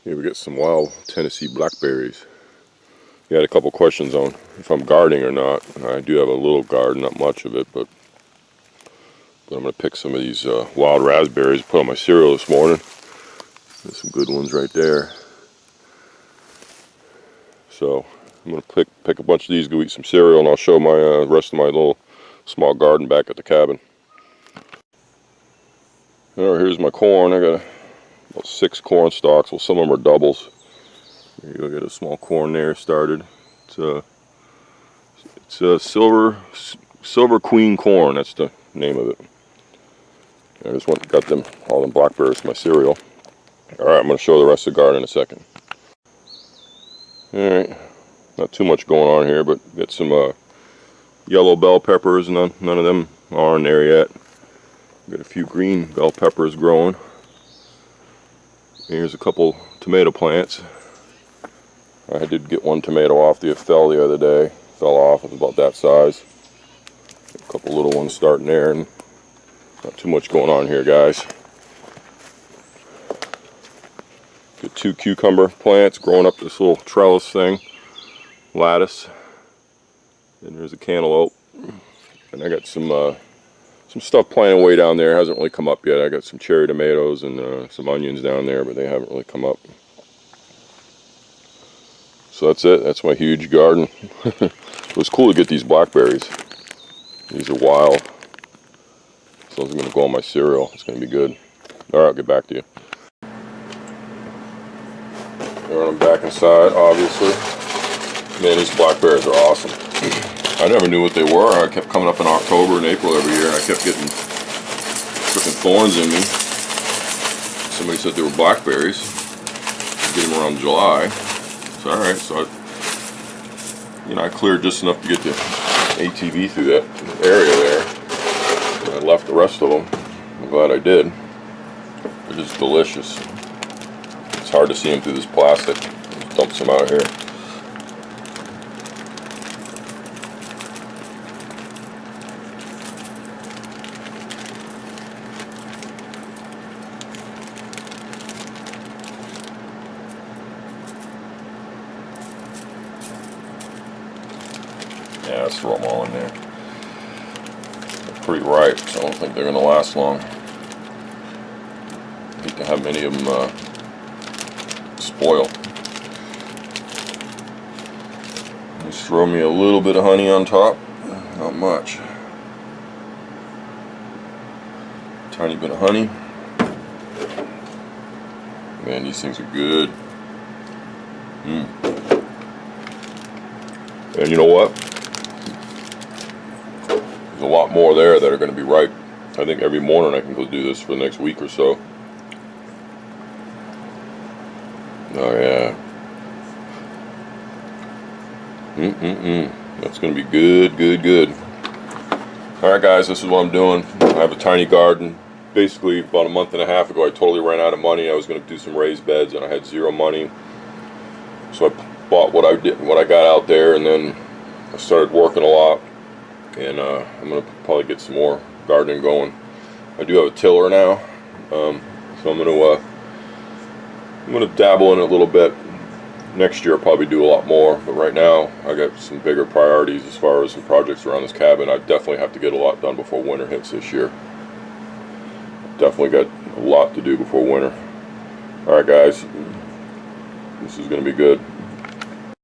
Here we get some wild Tennessee blackberries. You had a couple questions on if I'm gardening or not. I do have a little garden, not much of it, but I'm going to pick some of these wild raspberries, put on my cereal this morning. There's some good ones right there. So I'm going to pick a bunch of these, go eat some cereal, and I'll show my rest of my little small garden back at the cabin. Alright, here's my corn. I got about 6 corn stalks. Well, some of them are doubles. There you go, get a small corn there started. It's a silver queen corn. That's the name of it. I just got them all them blackberries for my cereal. Alright, I'm going to show the rest of the garden in a second. Alright, not too much going on here, but got some yellow bell peppers. None of them are in there yet. Got a few green bell peppers growing. Here's a couple tomato plants. I did get one tomato off the other day. Fell off, it was about that size. A couple little ones starting there, and not too much going on here, guys. Got 2 cucumber plants growing up this little trellis thing, lattice. And there's a cantaloupe. And I got some stuff planted way down there. Hasn't really come up yet. I got some cherry tomatoes and some onions down there, but they haven't really come up. So that's it. That's my huge garden. It was cool to get these blackberries. These are wild. So those are going to go on my cereal. It's going to be good. Alright, I'll get back to you. Alright, I'm back inside, obviously. Man, these blackberries are awesome. I never knew what they were. I kept coming up in October and April every year, and I kept getting freaking thorns in me. Somebody said they were blackberries. I get them around July. So, alright, so I cleared just enough to get the ATV through that area there. And I left the rest of them. I'm glad I did. They're just delicious. It's hard to see them through this plastic. Just dump some out here. Yeah, let's throw them all in there. They're pretty ripe, so I don't think they're going to last long. I hate to have many of them spoil. Just throw me a little bit of honey on top. Not much. Tiny bit of honey. Man, these things are good. And you know what? There's a lot more there that are going to be ripe. I think every morning I can go do this for the next week or so. Oh yeah. That's going to be good, good, good. Alright guys, this is what I'm doing. I have a tiny garden. Basically, about a month and a half ago, I totally ran out of money. I was going to do some raised beds, and I had zero money. So I bought what I got out there, and then I started working a lot. And I'm going to probably get some more gardening going. I do have a tiller now, so I'm going to dabble in it a little bit. Next year I'll probably do a lot more, but right now I got some bigger priorities as far as some projects around this cabin. I definitely have to get a lot done before winter hits this year. Definitely got a lot to do before winter. Alright guys, this is going to be good.